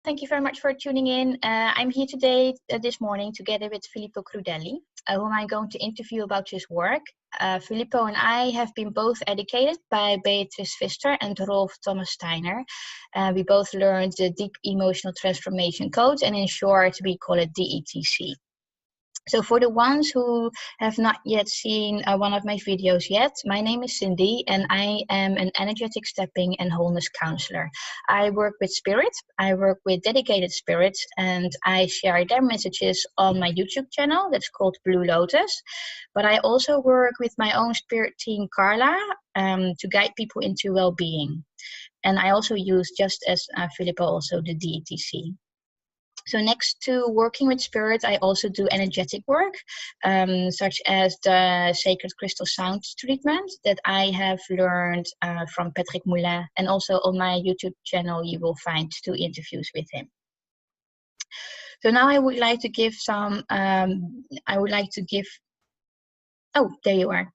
Thank you very much for tuning in. I'm here today, this morning, together with Filippo Crudeli, whom I'm going to interview about his work. Filippo and I have been both educated by Beatrice Pfister and Rolf Steiner. We both learned the Deep Emotional Transformation Code, and in short, we call it DETC. So for the ones who have not yet seen one of my videos yet, my name is Cindy and I am an energetic stepping and wholeness counselor. I work with spirits, I work with dedicated spirits, and I share their messages on my YouTube channel that's called Blue Lotus. But I also work with my own spirit team, Carla, to guide people into well-being. And I also use, just as Filippo, also the DETC. So next to working with spirits, I also do energetic work, such as the sacred crystal sound treatment that I have learned from Patrick Moulin. And also on my YouTube channel, you will find 2 interviews with him. So now I would like to give some, oh, there you are.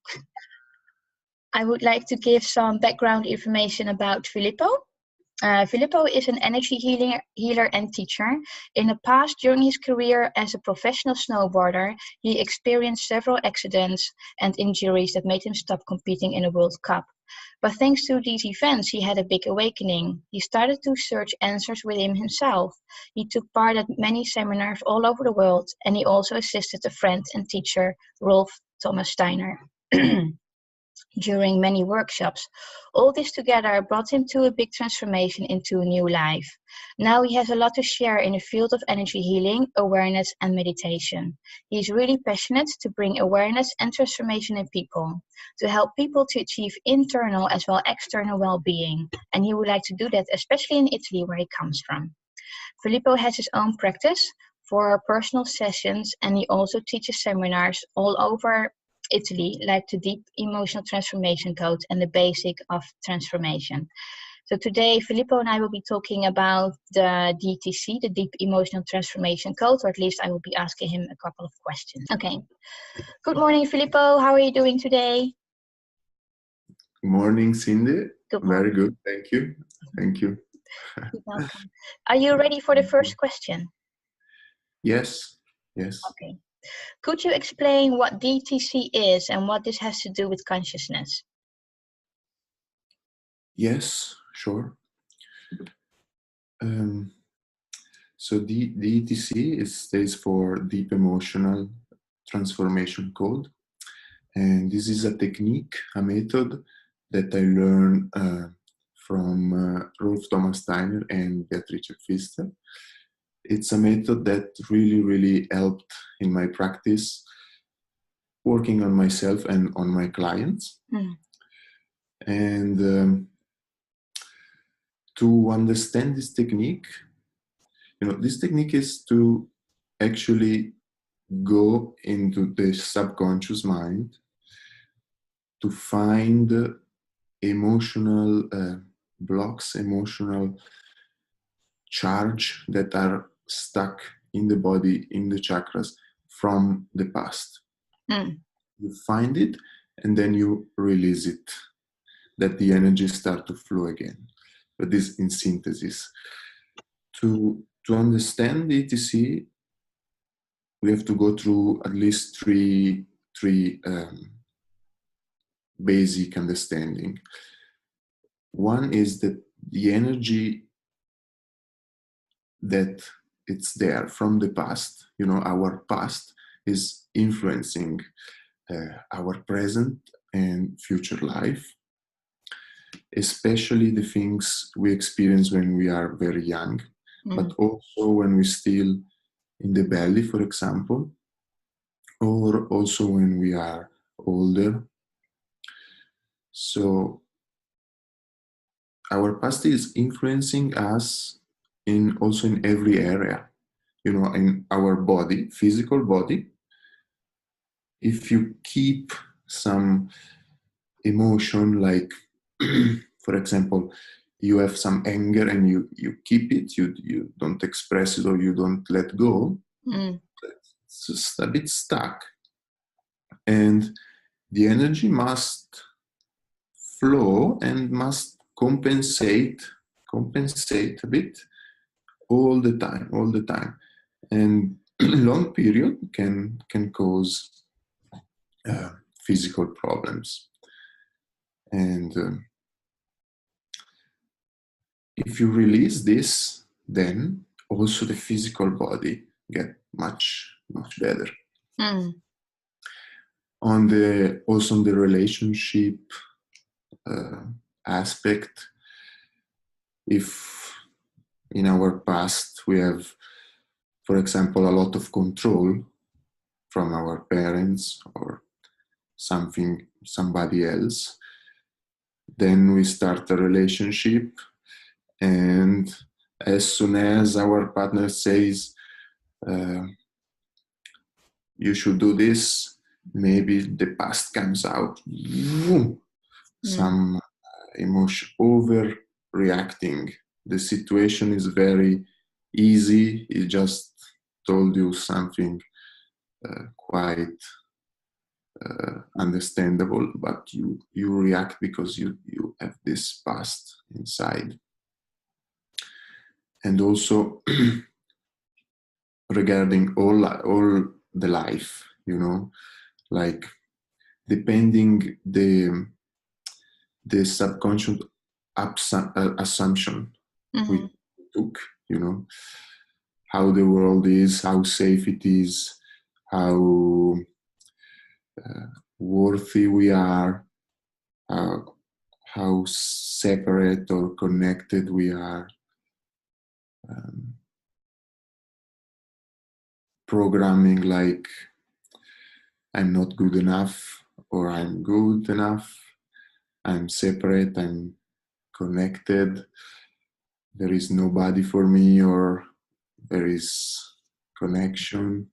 I would like to give some background information about Filippo. Filippo is an energy healer and teacher. In the past, during his career as a professional snowboarder, he experienced several accidents and injuries that made him stop competing in a World Cup. But thanks to these events, he had a big awakening. He started to search answers within himself. He took part at many seminars all over the world, and he also assisted a friend and teacher, Rolf Steiner. During many workshops. All this together brought him to a big transformation into a new life. Now he has a lot to share in the field of energy healing, awareness, and meditation. He is really passionate to bring awareness and transformation in people, to help people to achieve internal as well as external well-being. And he would like to do that, especially in Italy, where he comes from. Filippo has his own practice for personal sessions, and he also teaches seminars all over Italy, like the Deep Emotional Transformation Code and the Basic of Transformation. So today, Filippo and I will be talking about the DETC, the Deep Emotional Transformation Code, or at least I will be asking him a couple of questions. Okay. Good morning, Filippo. How are you doing today? Good morning, Cindy. Good morning. Very good. Thank you. Thank you. You're welcome. Are you ready for the first question? Yes. Yes. Okay. Could you explain what DETC is and what this has to do with consciousness? Yes, sure. So the DETC stands for Deep Emotional Transformation Code. And this is a technique, a method that I learned from Rolf Steiner and Beatrice Pfister. It's a method that really helped in my practice, working on myself and on my clients. And to understand this technique, this technique is to actually go into the subconscious mind to find emotional blocks, emotional charge that are stuck in the body, in the chakras from the past. You find it and then you release it, that the energy start to flow again. But this in synthesis. To understand DETC, we have to go through at least three basic understanding. One is that the energy that it's there from the past, our past is influencing our present and future life, especially the things we experience when we are very young, but also when we're still in the belly, for example, or also when we are older. So our past is influencing us also in every area, in our body, physical body. If you keep some emotion, like, for example, you have some anger and you keep it, you don't express it or you don't let go, it's just a bit stuck. And the energy must flow and must compensate a bit all the time, and long period can cause physical problems. And if you release this, then also the physical body get much better. Also on the relationship aspect, if in our past we have, for example, a lot of control from our parents or somebody else, then we start a relationship, and as soon as our partner says you should do this, maybe the past comes out. Some emotion, overreacting. The situation is very easy. He just told you something quite understandable, but you react because you have this past inside. And also regarding all the life, like depending the subconscious assumption we took, how the world is, how safe it is, how worthy we are, how separate or connected we are. Programming like I'm not good enough, or I'm good enough, I'm separate, I'm connected, there is nobody for me, or there is connection,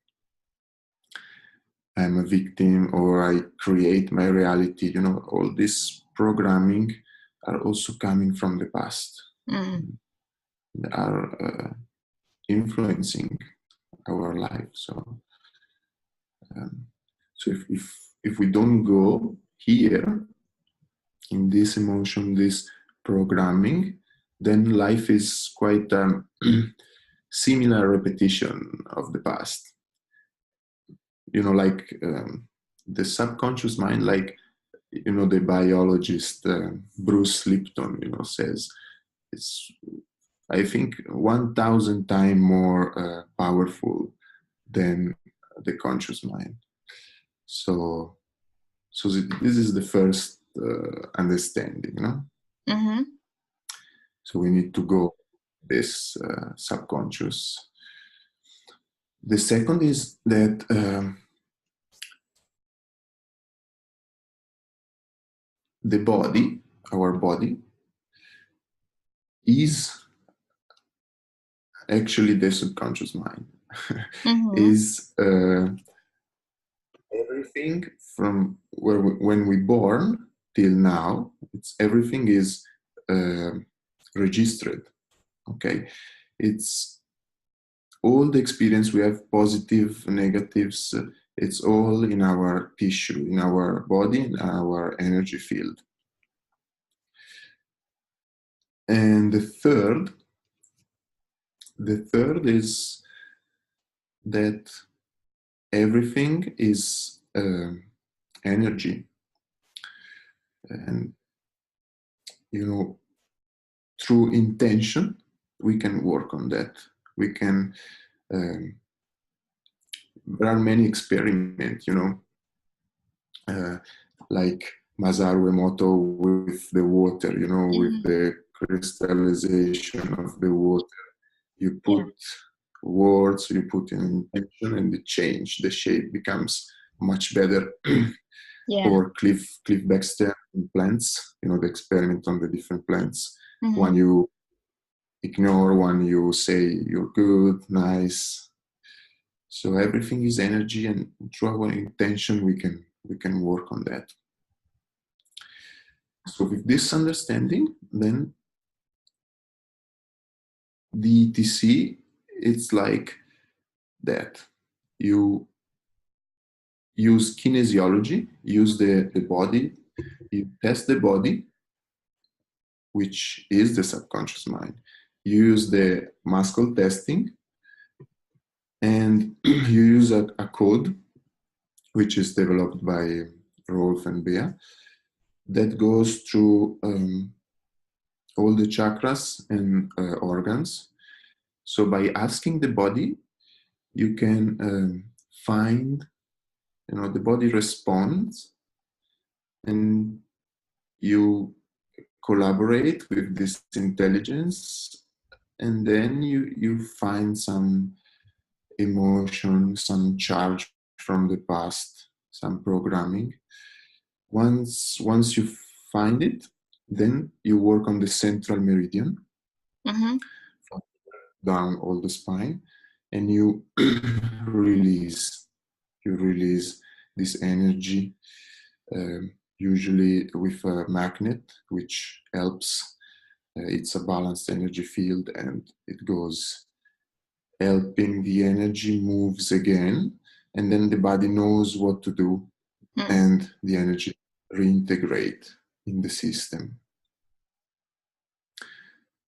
I'm a victim, or I create my reality. All this programming are also coming from the past. They are influencing our life. So if we don't go here in this emotion, this programming, then life is quite similar repetition of the past. Like the subconscious mind, like the biologist Bruce Lipton says, it's, I think, 1,000 times more powerful than the conscious mind. So this is the first understanding, So we need to go this subconscious. The second is that the body, our body, is actually the subconscious mind. Is everything from when we born till now. Everything is registered. Okay, it's all the experience we have, positive, negatives. It's all in our tissue, in our body, in our energy field. And the third is that everything is energy. And, through intention, we can work on that. We can, there are many experiments, like Masaru Emoto with the water, with the crystallization of the water. You put words, you put an intention, and the shape becomes much better. Or Cliff Baxter plants, the experiment on the different plants. One you ignore, one you say you're good, nice. So everything is energy, and through our intention we can work on that. So with this understanding, then DETC, it's like that. You use kinesiology, use the body, you test the body, which is the subconscious mind. you use the muscle testing, and you use a code which is developed by Rolf and Bea that goes through all the chakras and organs. So by asking the body, you can find, the body responds, and you collaborate with this intelligence, and then you find some emotion, some charge from the past, some programming. Once you find it, then you work on the central meridian, down all the spine, and you release this energy, usually with a magnet, which helps. It's a balanced energy field, and it goes helping the energy moves again, and then the body knows what to do, and the energy reintegrate in the system.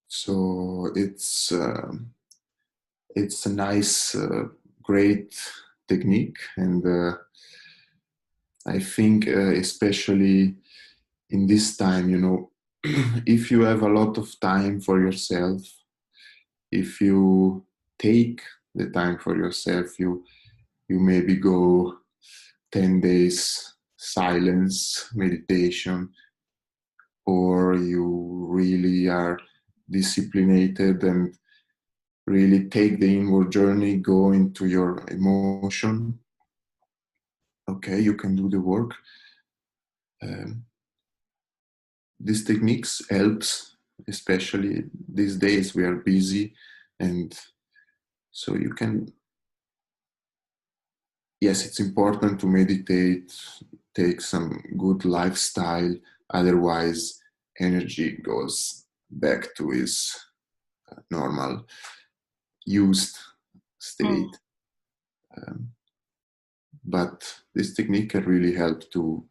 So it's a nice, great technique, and I think especially in this time, if you have a lot of time for yourself, if you take the time for yourself, you maybe go 10 days silence meditation, or you really are disciplined and really take the inward journey, go into your emotion. Okay, you can do the work. These techniques helps, especially these days we are busy, and so you can, yes, it's important to meditate, take some good lifestyle, otherwise energy goes back to its normal used state. But this technique can really help to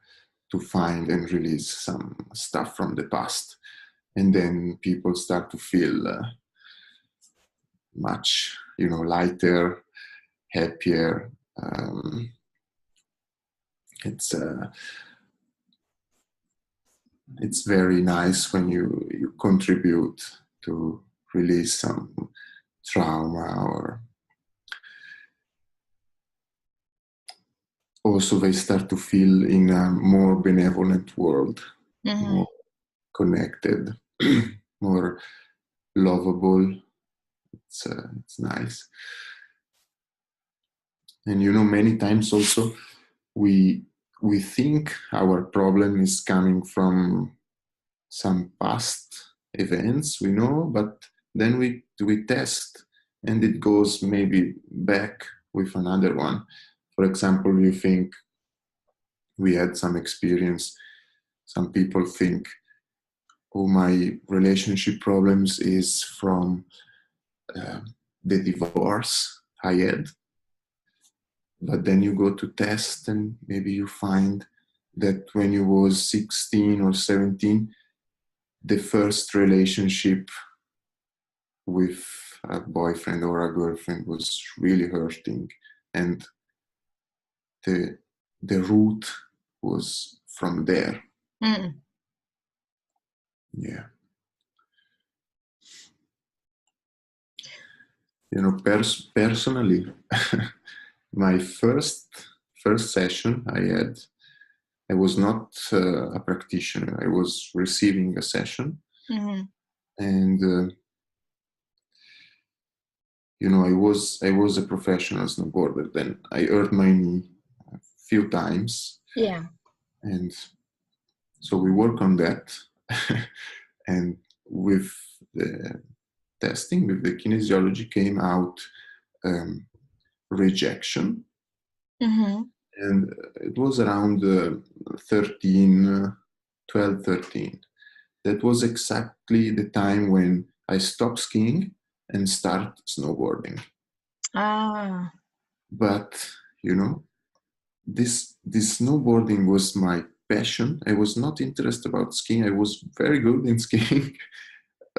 find and release some stuff from the past, and then people start to feel much, lighter, happier. It's very nice when you contribute to release some trauma, or also they start to feel in a more benevolent world, more connected, more lovable. It's nice. And many times also we think our problem is coming from some past events, but then we test, and it goes maybe back with another one. For example, you think we had some experience. Some people think, oh, my relationship problems is from the divorce I had. But then you go to test, and maybe you find that when you was 16 or 17, the first relationship with a boyfriend or a girlfriend was really hurting, and the root was from there. Yeah. Personally, my first session I was not a practitioner. I was receiving a session, and I was a professional snowboarder. Then I hurt my knee a few times. Yeah. And so we work on that, and with the testing, with the kinesiology, came out rejection. And it was around 12, 13. That was exactly the time when I stopped skiing and start snowboarding. But this snowboarding was my passion. I was not interested about skiing. I was very good in skiing,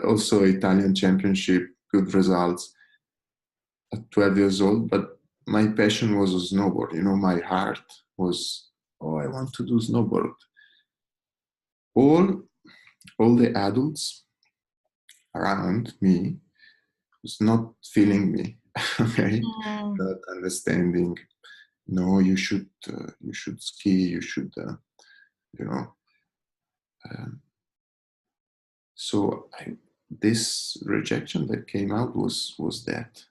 also Italian championship, good results at 12 years old. But my passion was a snowboard. My heart was, oh, I want to do snowboard. All the adults around me was not feeling me, okay, not understanding. No, you should ski. You should, So this rejection that came out was that.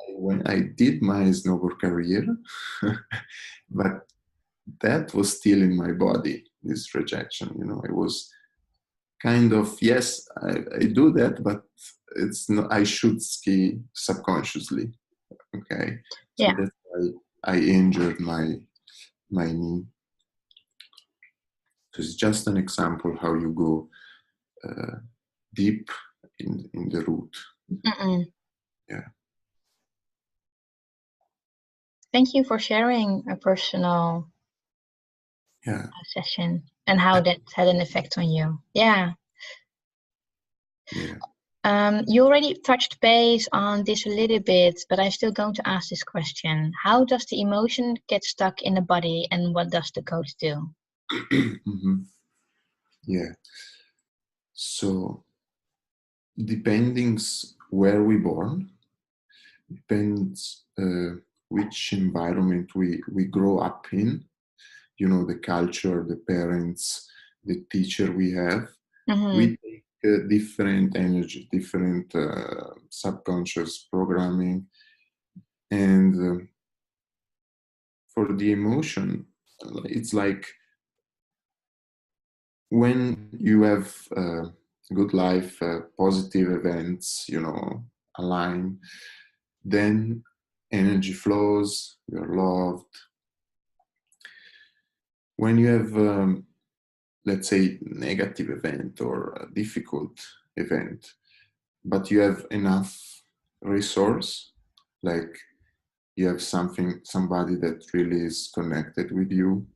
When I did my snowboard career, but that was still in my body, this rejection. It was kind of, yes, I do that, but it's not, I should ski subconsciously. Okay. So that's why I injured my knee. So it's just an example how you go deep in the root. Yeah. Thank you for sharing a personal session and how that had an effect on you. Yeah. You already touched base on this a little bit, but I'm still going to ask this question. How does the emotion get stuck in the body, and what does the coach do? Yeah. So depending where we born, depends which environment we grow up in, the culture, the parents, the teacher we have. We take different energy, different subconscious programming. And for the emotion, it's like when you have good life, positive events, align, then energy flows, you're loved. When you have, let's say, negative event or a difficult event, but you have enough resource, like you have somebody that really is connected with you,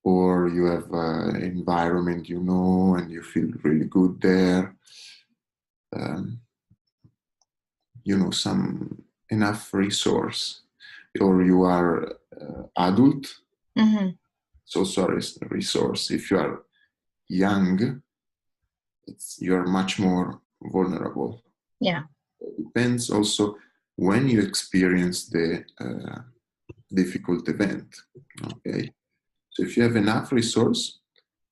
or you have an environment and you feel really good there, some enough resource, or you are adult, so sorry, resource. If you are young, you're much more vulnerable. Yeah. It depends also when you experience the difficult event. Okay. So if you have enough resource,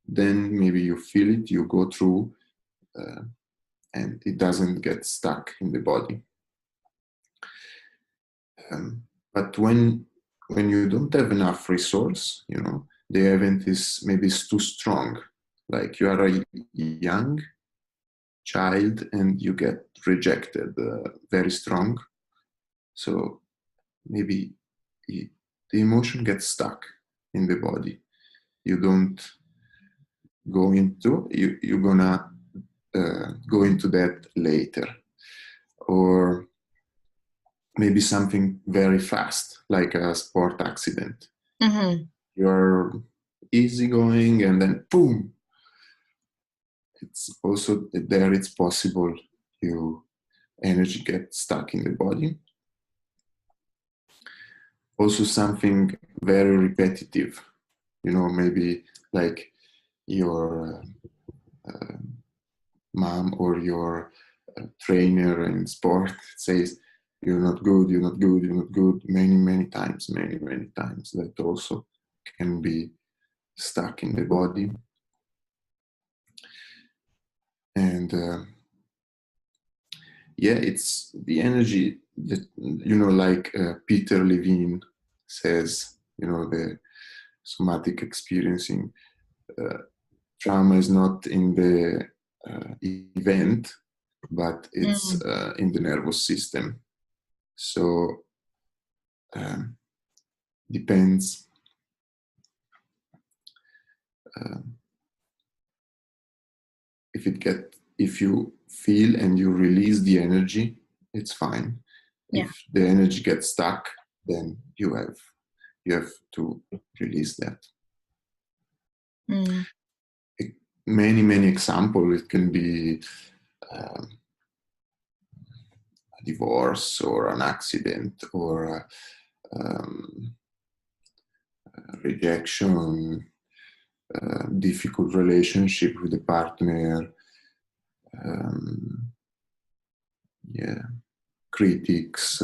then maybe you feel it, you go through, and it doesn't get stuck in the body. But when you don't have enough resource, the event is maybe too strong. Like you are a young child and you get rejected very strong. So maybe the emotion gets stuck in the body. You don't go into, you're gonna go into that later. Or maybe something very fast, like a sport accident. You're easygoing and then boom. It's also there, it's possible your energy gets stuck in the body. Also something very repetitive, maybe like your mom or your trainer in sport says, you're not good, you're not good, you're not good, many times. That also can be stuck in the body. And it's the energy that, like Peter Levine says, the somatic experiencing, trauma is not in the event, but it's in the nervous system. So depends. If you feel and you release the energy, it's fine. Yeah. If the energy gets stuck, then you have to release that. many examples. It can be a divorce or an accident or rejection, difficult relationship with the partner, critics,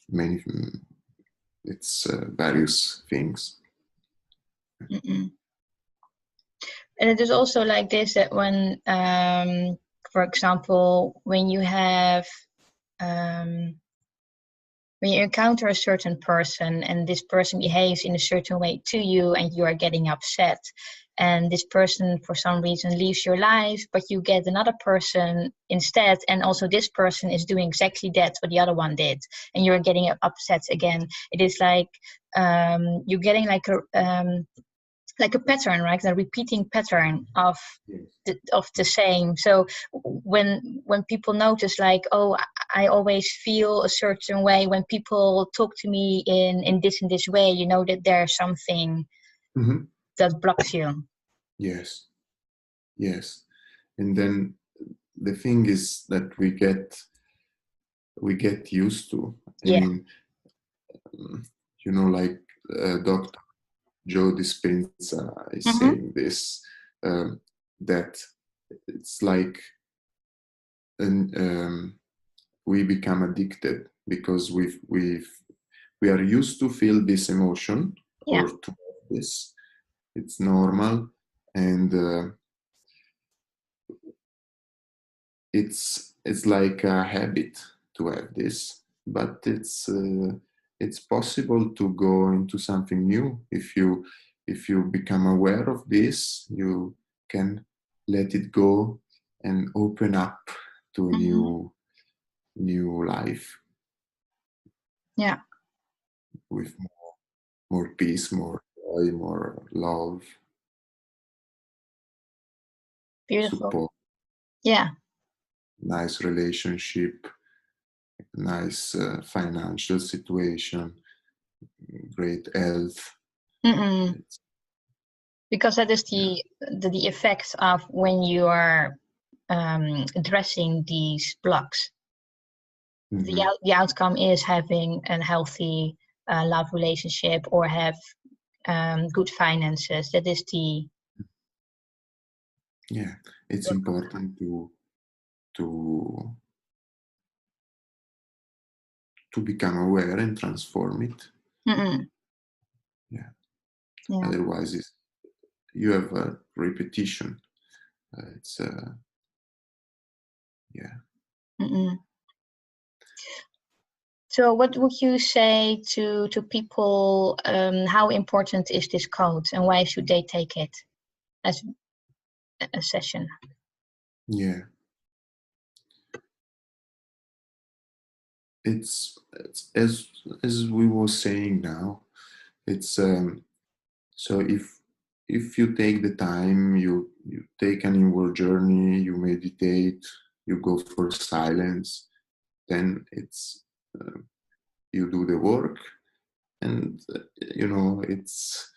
many. It's various things. Mm-mm. And it is also like this, that when, for example, when you have, when you encounter a certain person and this person behaves in a certain way to you and you are getting upset, and this person for some reason leaves your life, but you get another person instead, and also this person is doing exactly that what the other one did, and you're getting upset again. It is like you're getting like a pattern, right? A repeating pattern of the same. So when people notice, like, oh, I always feel a certain way when people talk to me in this and this way, you know that there's something that blocks you. Yes. And then the thing is that we get used to. I mean, you know, like Dr. Joe Dispenza is saying this, that it's like we become addicted because we are used to feel this emotion or to have this. It's normal, and it's like a habit to have this, but it's possible to go into something new. If you become aware of this, you can let it go and open up to a new life. With more peace, more joy, more love. Beautiful. Support. Nice relationship, nice financial situation, great health. Because that is the effect of when you are addressing these blocks. The outcome is having a healthy love relationship or have good finances. That is the it's important to become aware and transform it. Otherwise you have a repetition. It's So what would you say to people? How important is this code, and why should they take it as a session? It's as we were saying now. It's so if you take the time, you take an inward journey, you meditate, you go for silence, then it's you do the work, and it's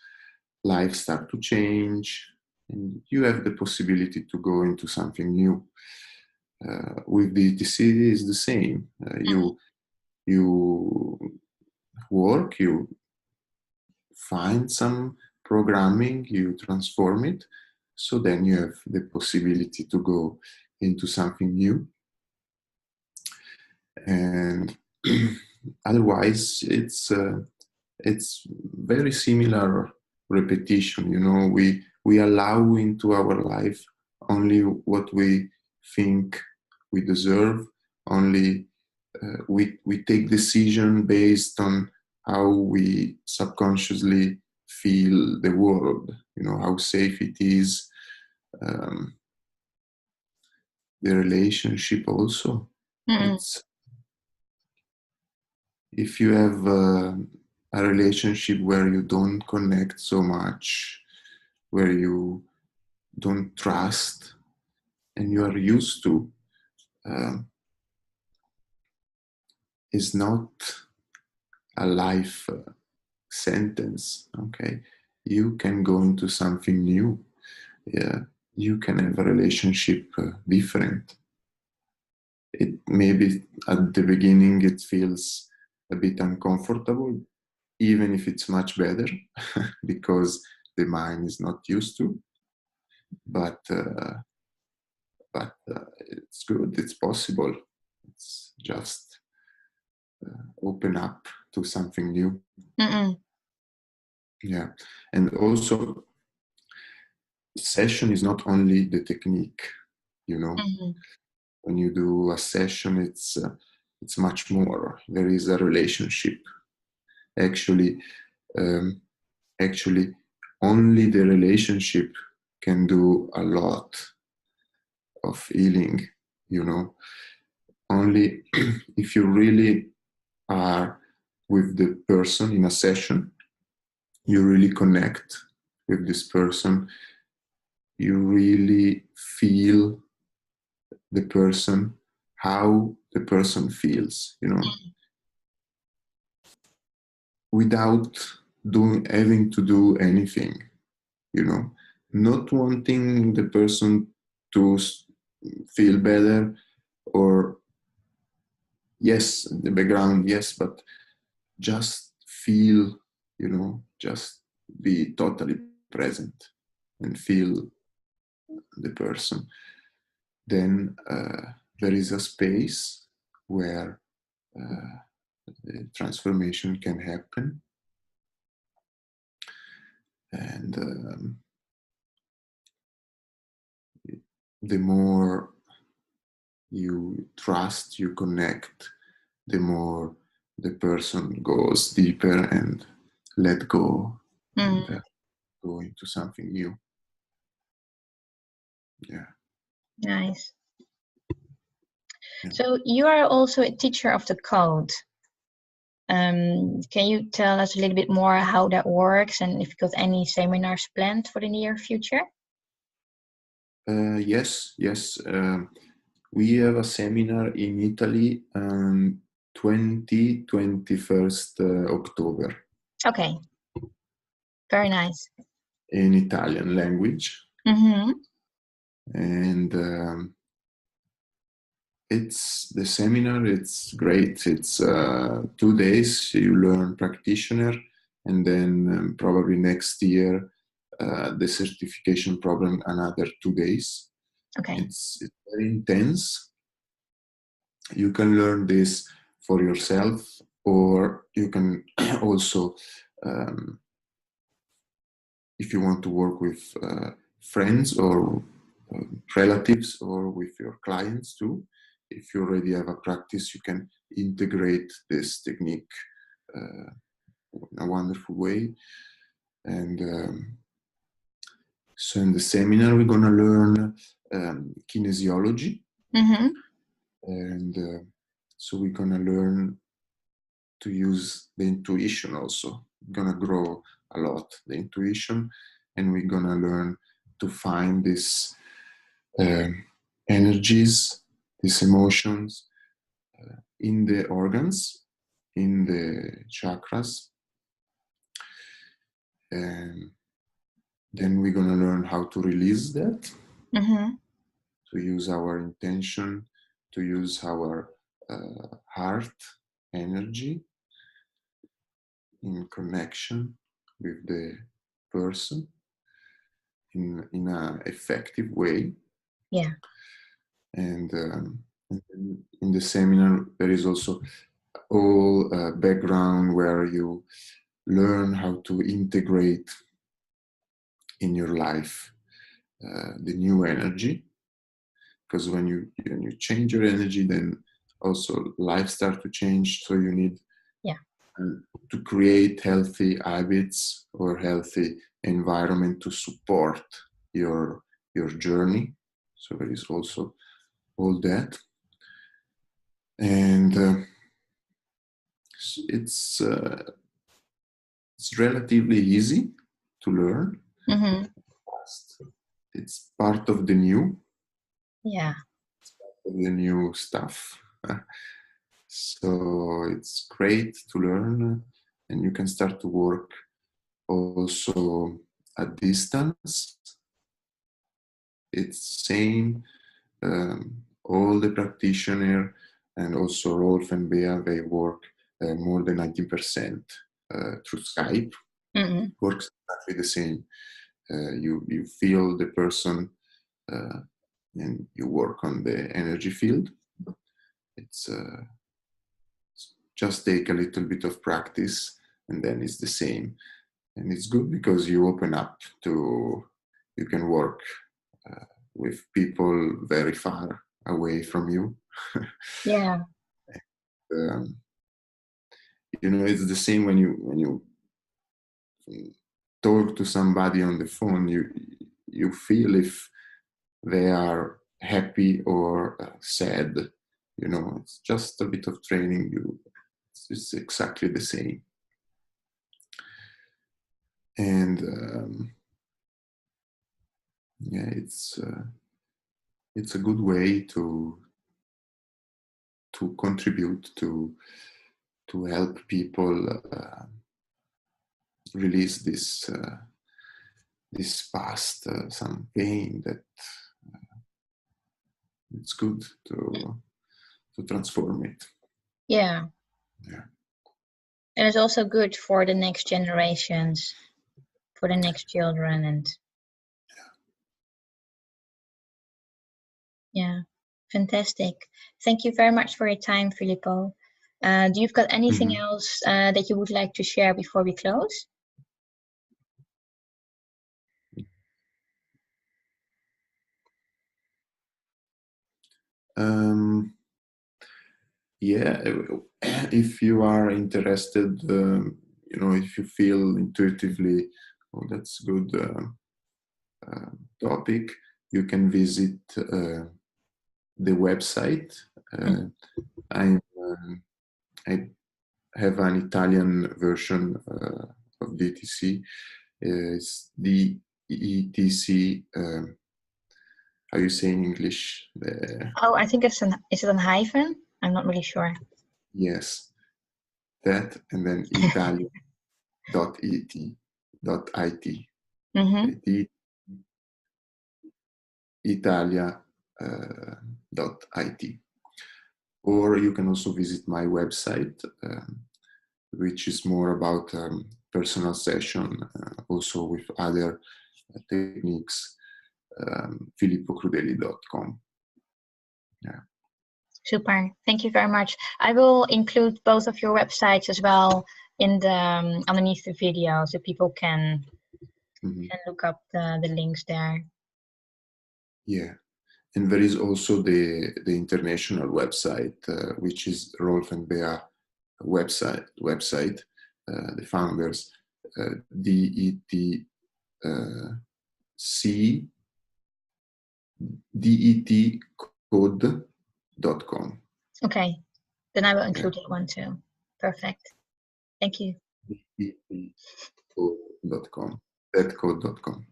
life start to change, and you have the possibility to go into something new. With the DETC is the same. You work, you find some programming, you transform it, so then you have the possibility to go into something new. And otherwise it's very similar repetition. We allow into our life only what we think we deserve, only we take decision based on how we subconsciously feel the world, how safe it is, the relationship also. If you have a relationship where you don't connect so much, where you don't trust, and you are used to, is not a life sentence, okay? you can go into something new. Yeah, you can have a relationship different. It maybe at the beginning it feels a bit uncomfortable, even if it's much better, because the mind is not used to. But it's good. It's possible. It's just open up to something new. Mm-mm. Yeah, and also session is not only the technique. Mm-hmm. When you do a session, it's much more. There is a relationship. Actually, um, actually, only the relationship can do a lot of healing. Only if you really are with the person in a session, you really connect with this person, you really feel the person, how the person feels, without having to do anything, not wanting the person to feel better, or yes, the background, yes, but just feel, just be totally present and feel the person. Then there is a space where the transformation can happen. And the more you trust, you connect, the more the person goes deeper and let go and go into something new. Yeah. Nice. Yeah. So you are also a teacher of the code. Can you tell us a little bit more how that works and if you've got any seminars planned for the near future? Yes. We have a seminar in Italy 21st October. Okay. Very nice. In Italian language. Mm-hmm. And it's the seminar, it's great. It's 2 days, you learn practitioner, and then probably next year the certification program, another 2 days. Okay. It's very intense. You can learn this for yourself, or you can also, if you want to work with friends or relatives, or with your clients too. If you already have a practice, you can integrate this technique in a wonderful way. And so in the seminar, we're going to learn kinesiology. Mm-hmm. And so we're going to learn to use the intuition also. We're going to grow a lot, the intuition, and we're going to learn to find this energies, these emotions in the organs, in the chakras. And then we're going to learn how to release that, to use our intention, to use our heart energy in connection with the person in an effective way. Yeah. And in the seminar, there is also all background where you learn how to integrate in your life the new energy. Because when you change your energy, then also life starts to change. So you need to create healthy habits or healthy environment to support your journey. So there is also all that. And it's relatively easy to learn. Mm-hmm. It's part of the new. Yeah. It's part of the new stuff. So it's great to learn, and you can start to work also at distance. It's same. All the practitioners and also Rolf and Bea, they work more than 90% through Skype. Mm-hmm. Works exactly the same. You feel the person and you work on the energy field. It's just take a little bit of practice and then it's the same. And it's good because you open up to, you can work with people very far away from you. Yeah. You know, it's the same when you talk to somebody on the phone. You feel if they are happy or sad. You know, it's just a bit of training. It's exactly the same. And yeah, it's a good way to contribute to help people release this past some pain that it's good to transform it. Yeah. Yeah. And it's also good for the next generations, for the next children, and yeah, fantastic. Thank you very much for your time, Filippo. Do you've got anything else that you would like to share before we close? Yeah, if you are interested, you know, if you feel intuitively, oh, that's good topic, you can visit the website. I have an Italian version of DETC. It's DETC. How you say in English? Oh, I think is it an hyphen? I'm not really sure. Yes, that, and then Italia.it. Italia.it. Or you can also visit my website, which is more about personal session, also with other techniques, filippocrudeli.com. Yeah. Super. Thank you very much. I will include both of your websites as well in the underneath the video, so people can look up the links there. Yeah, and there is also the international website, which is Rolf and Bea website. The founders, DETcode.com. Okay, then I will include that one too. Perfect. Thank you. DETcode.com. DETcode.com.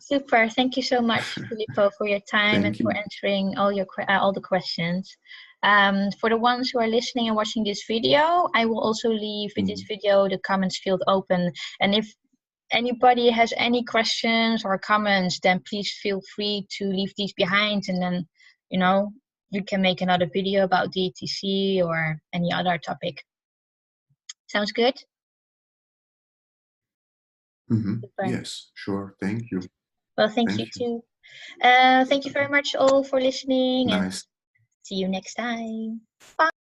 Super. Thank you so much, Filippo, for your time and for answering all the questions. For the ones who are listening and watching this video, I will also leave in this video the comments field open. And if anybody has any questions or comments, then please feel free to leave these behind, and then, you know, you can make another video about DETC or any other topic. Sounds good? Yes, sure. Thank you. Well, thank you too. Thank you very much all for listening. Nice. And see you next time. Bye.